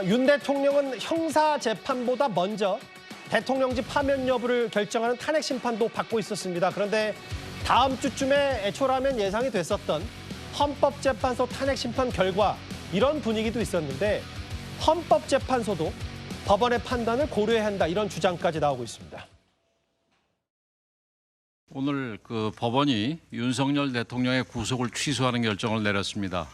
윤 대통령은 형사 재판보다 먼저 대통령직 파면 여부를 결정하는 탄핵 심판도 받고 있었습니다. 그런데 다음 주쯤에 애초라면 예상이 됐었던 헌법재판소 탄핵 심판 결과 이런 분위기도 있었는데 헌법재판소도 법원의 판단을 고려해야 한다 이런 주장까지 나오고 있습니다. 오늘 법원이 윤석열 대통령의 구속을 취소하는 결정을 내렸습니다.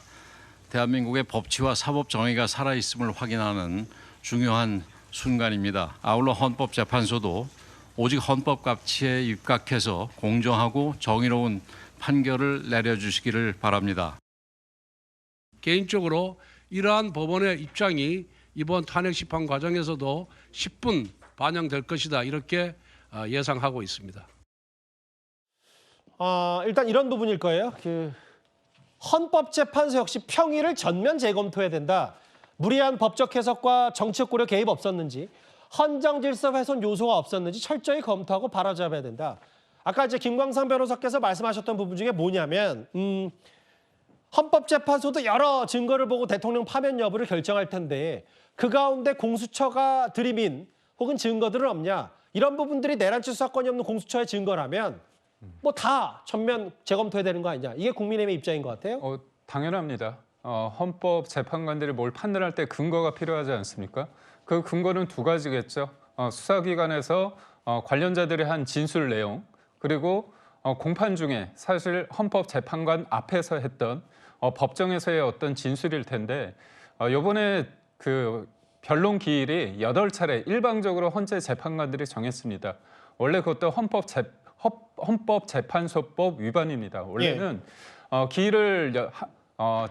대한민국의 법치와 사법 정의가 살아있음을 확인하는 중요한 순간입니다. 아울러 헌법재판소도 오직 헌법 가치에 입각해서 공정하고 정의로운 판결을 내려주시기를 바랍니다. 개인적으로 이러한 법원의 입장이 이번 탄핵 심판 과정에서도 10분 반영될 것이다 이렇게 예상하고 있습니다. 일단 이런 부분일 거예요. 헌법재판소 역시 평의를 전면 재검토해야 된다. 무리한 법적 해석과 정치적 고려 개입 없었는지, 헌정질서 훼손 요소가 없었는지 철저히 검토하고 바로잡아야 된다. 아까 이제 김광삼 변호사께서 말씀하셨던 부분 중에 뭐냐면 헌법재판소도 여러 증거를 보고 대통령 파면 여부를 결정할 텐데 그 가운데 공수처가 들이민 혹은 증거들은 없냐. 이런 부분들이 내란치 수사권이 없는 공수처의 증거라면 뭐 다 전면 재검토해야 되는 거 아니냐. 이게 국민의힘의 입장인 것 같아요. 당연합니다. 헌법 재판관들이 뭘 판단할 때 근거가 필요하지 않습니까? 그 근거는 두 가지겠죠. 수사기관에서 관련자들이 한 진술 내용, 그리고 공판 중에 사실 헌법 재판관 앞에서 했던 법정에서의 어떤 진술일 텐데 이번에 변론 기일이 8차례 일방적으로 헌재 재판관들이 정했습니다. 원래 그것도 헌법재판소법 위반입니다. 원래는 기일을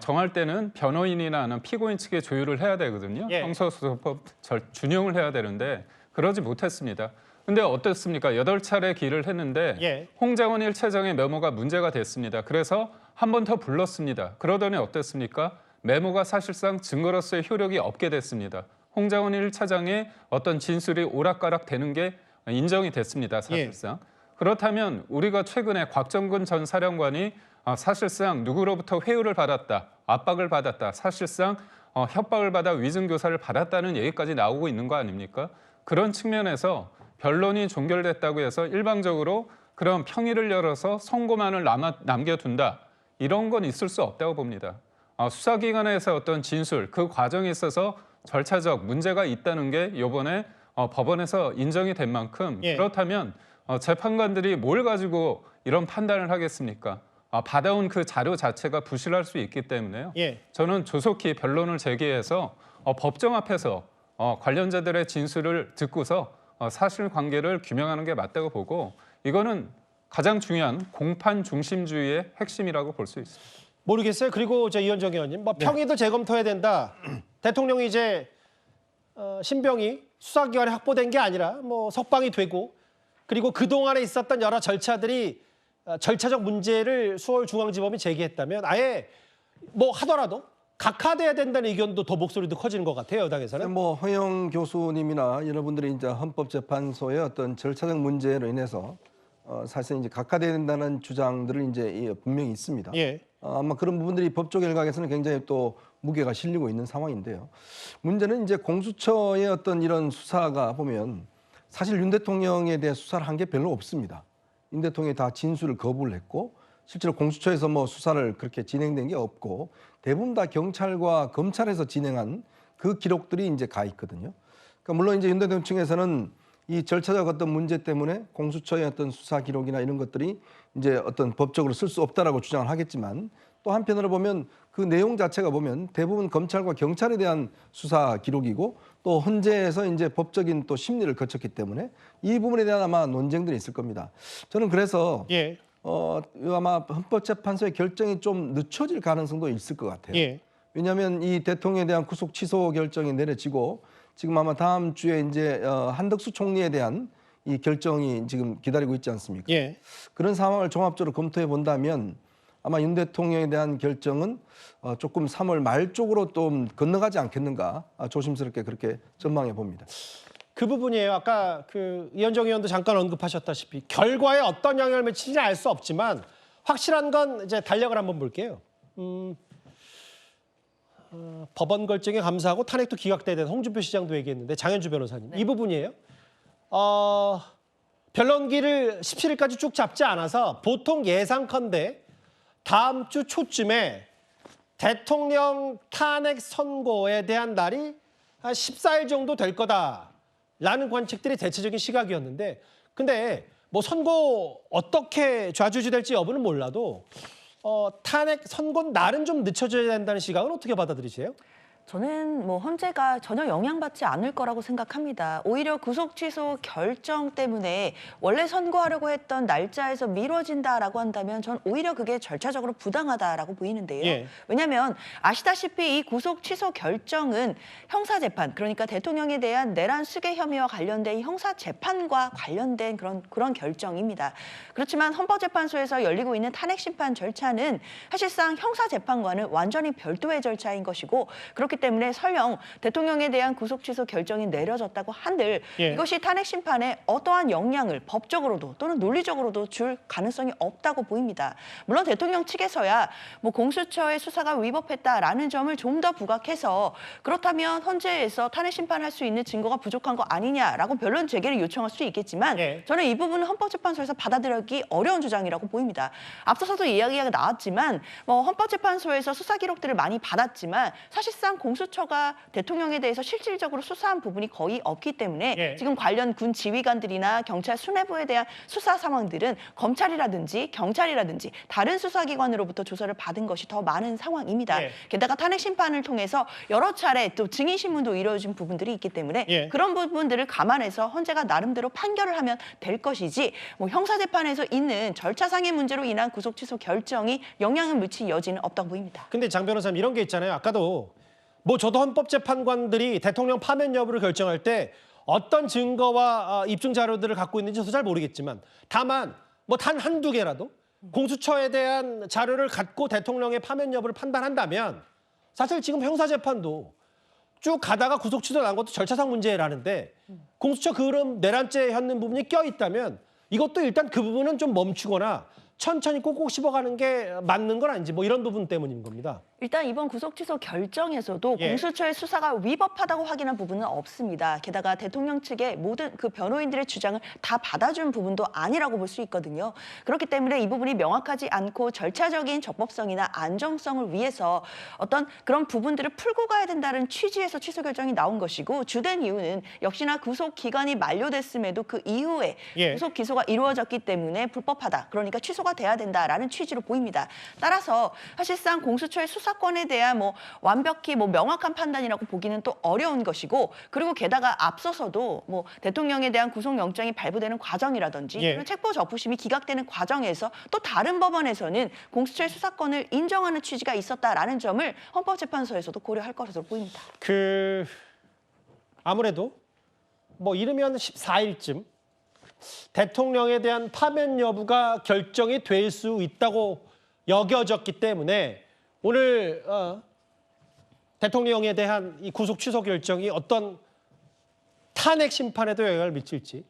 정할 때는 변호인이나 하는 피고인 측에 조율을 해야 되거든요. 형사소송법 준용을 해야 되는데 그러지 못했습니다. 근데 어떻습니까? 8차례 기일을 했는데 홍장원 1차장의 메모가 문제가 됐습니다. 그래서 한 번 더 불렀습니다. 그러더니 어땠습니까? 메모가 사실상 증거로서의 효력이 없게 됐습니다. 홍장원 1차장의 어떤 진술이 오락가락 되는 게 인정이 됐습니다. 사실상. 그렇다면 우리가 최근에 곽정근 전 사령관이 사실상 누구로부터 회유를 받았다, 압박을 받았다, 사실상 협박을 받아 위증교사를 받았다는 얘기까지 나오고 있는 거 아닙니까? 그런 측면에서 변론이 종결됐다고 해서 일방적으로 그런 평의를 열어서 선고만을 남겨둔다. 이런 건 있을 수 없다고 봅니다. 수사기관에서 어떤 진술, 그 과정에 있어서 절차적 문제가 있다는 게 이번에 법원에서 인정이 된 만큼 그렇다면 재판관들이 뭘 가지고 이런 판단을 하겠습니까? 받아온 그 자료 자체가 부실할 수 있기 때문에요. 저는 조속히 변론을 제기해서 법정 앞에서 관련자들의 진술을 듣고서 사실관계를 규명하는 게 맞다고 보고 이거는 가장 중요한 공판 중심주의의 핵심이라고 볼 수 있습니다. 모르겠어요. 그리고 이현정 의원님, 평의도 재검토해야 된다. 대통령이 이제 신병이 수사기관에 확보된 게 아니라 석방이 되고 그리고 그동안에 있었던 여러 절차들이 절차적 문제를 서울중앙지법이 제기했다면 아예 하더라도 각하돼야 된다는 의견도 더 목소리도 커지는 것 같아요. 여당에서는. 허영 교수님이나 여러분들이 이제 헌법재판소의 어떤 절차적 문제로 인해서 사실 이제 각하돼야 된다는 주장들을 이제 분명히 있습니다. 아마 그런 부분들이 법조 결각에서는 굉장히 또 무게가 실리고 있는 상황인데요. 문제는 이제 공수처의 어떤 이런 수사가 보면 사실 윤 대통령에 대해 수사를 한 게 별로 없습니다. 윤 대통령이 다 진술을 거부를 했고 실제로 공수처에서 수사를 그렇게 진행된 게 없고 대부분 다 경찰과 검찰에서 진행한 그 기록들이 이제 가 있거든요. 그러니까 물론 이제 윤 대통령 측에서는 이 절차적 어떤 문제 때문에 공수처의 어떤 수사 기록이나 이런 것들이 이제 어떤 법적으로 쓸 수 없다라고 주장을 하겠지만 또 한편으로 보면 그 내용 자체가 보면 대부분 검찰과 경찰에 대한 수사 기록이고 또 헌재에서 이제 법적인 또 심리를 거쳤기 때문에 이 부분에 대한 아마 논쟁들이 있을 겁니다. 저는 그래서 아마 헌법재판소의 결정이 좀 늦춰질 가능성도 있을 것 같아요. 왜냐하면 이 대통령에 대한 구속 취소 결정이 내려지고 지금 아마 다음 주에 이제 한덕수 총리에 대한 이 결정이 지금 기다리고 있지 않습니까? 그런 상황을 종합적으로 검토해 본다면 아마 윤 대통령에 대한 결정은 조금 3월 말 쪽으로 좀 건너가지 않겠는가 조심스럽게 그렇게 전망해 봅니다. 그 부분이에요. 아까 이현정 의원도 잠깐 언급하셨다시피 결과에 어떤 영향을 미칠지 알 수 없지만 확실한 건 이제 달력을 한번 볼게요. 법원 결정에 감사하고 탄핵도 기각돼야 되는 홍준표 시장도 얘기했는데 장현주 변호사님 이 부분이에요. 변론기를 17일까지 쭉 잡지 않아서 보통 예상컨대 다음 주 초쯤에 대통령 탄핵 선고에 대한 날이 한 14일 정도 될 거다라는 관측들이 대체적인 시각이었는데 근데 뭐 선고 어떻게 좌지우지될지 여부는 몰라도 탄핵 선고 날은 좀 늦춰져야 된다는 시각은 어떻게 받아들이세요? 저는 뭐 헌재가 전혀 영향받지 않을 거라고 생각합니다. 오히려 구속 취소 결정 때문에 원래 선고하려고 했던 날짜에서 미뤄진다라고 한다면 전 오히려 그게 절차적으로 부당하다라고 보이는데요. 예. 왜냐하면 아시다시피 이 구속 취소 결정은 형사재판, 그러니까 대통령에 대한 내란 수괴 혐의와 관련된 형사재판과 관련된 그런 결정입니다. 그렇지만 헌법재판소에서 열리고 있는 탄핵 심판 절차는 사실상 형사재판과는 완전히 별도의 절차인 것이고 그렇기 때문에 설령 대통령에 대한 구속 취소 결정이 내려졌다고 한들 예. 이것이 탄핵 심판에 어떠한 영향을 법적으로도 또는 논리적으로도 줄 가능성이 없다고 보입니다. 물론 대통령 측에서야 뭐 공수처의 수사가 위법했다라는 점을 좀 더 부각해서 그렇다면 헌재에서 탄핵 심판할 수 있는 증거가 부족한 거 아니냐라고 변론 재개를 요청할 수 있겠지만 예. 저는 이 부분은 헌법재판소에서 받아들이기 어려운 주장이라고 보입니다. 앞서서도 이야기가 나왔지만 뭐 헌법재판소에서 수사 기록들을 많이 받았지만 사실상 공수처가 대통령에 대해서 실질적으로 수사한 부분이 거의 없기 때문에 예. 지금 관련 군 지휘관들이나 경찰 수뇌부에 대한 수사 상황들은 검찰이라든지 경찰이라든지 다른 수사기관으로부터 조사를 받은 것이 더 많은 상황입니다. 예. 게다가 탄핵 심판을 통해서 여러 차례 또 증인 신문도 이루어진 부분들이 있기 때문에 예. 그런 부분들을 감안해서 헌재가 나름대로 판결을 하면 될 것이지 뭐 형사재판에서 있는 절차상의 문제로 인한 구속 취소 결정이 영향을 미칠 여지는 없다고 보입니다. 근데 장 변호사님 이런 게 있잖아요. 아까도 뭐 저도 헌법재판관들이 대통령 파면 여부를 결정할 때 어떤 증거와 입증 자료들을 갖고 있는지 저도 잘 모르겠지만 다만 뭐 단 한두 개라도 공수처에 대한 자료를 갖고 대통령의 파면 여부를 판단한다면 사실 지금 형사재판도 쭉 가다가 구속 취소 난 것도 절차상 문제라는데 공수처 그런 내란죄에 현는 부분이 껴있다면 이것도 일단 그 부분은 좀 멈추거나 천천히 꼭꼭 씹어가는 게 맞는 건 아닌지 뭐 이런 부분 때문인 겁니다. 일단 이번 구속 취소 결정에서도 예. 공수처의 수사가 위법하다고 확인한 부분은 없습니다. 게다가 대통령 측의 모든 그 변호인들의 주장을 다 받아준 부분도 아니라고 볼 수 있거든요. 그렇기 때문에 이 부분이 명확하지 않고 절차적인 적법성이나 안정성을 위해서 어떤 그런 부분들을 풀고 가야 된다는 취지에서 취소 결정이 나온 것이고 주된 이유는 역시나 구속 기간이 만료됐음에도 그 이후에 예. 구속 기소가 이루어졌기 때문에 불법하다. 그러니까 취소가 돼야 된다라는 취지로 보입니다. 따라서 사실상 공수처의 수사권에 대한 뭐 완벽히 뭐 명확한 판단이라고 보기는 또 어려운 것이고 그리고 게다가 앞서서도 뭐 대통령에 대한 구속영장이 발부되는 과정이라든지 예. 또는 책보 적부심이 기각되는 과정에서 또 다른 법원에서는 공수처의 수사권을 인정하는 취지가 있었다라는 점을 헌법재판소에서도 고려할 것으로 보입니다. 아무래도 뭐 이르면 14일쯤 대통령에 대한 파면 여부가 결정이 될 수 있다고 여겨졌기 때문에 오늘 대통령에 대한 이 구속 취소 결정이 어떤 탄핵 심판에도 영향을 미칠지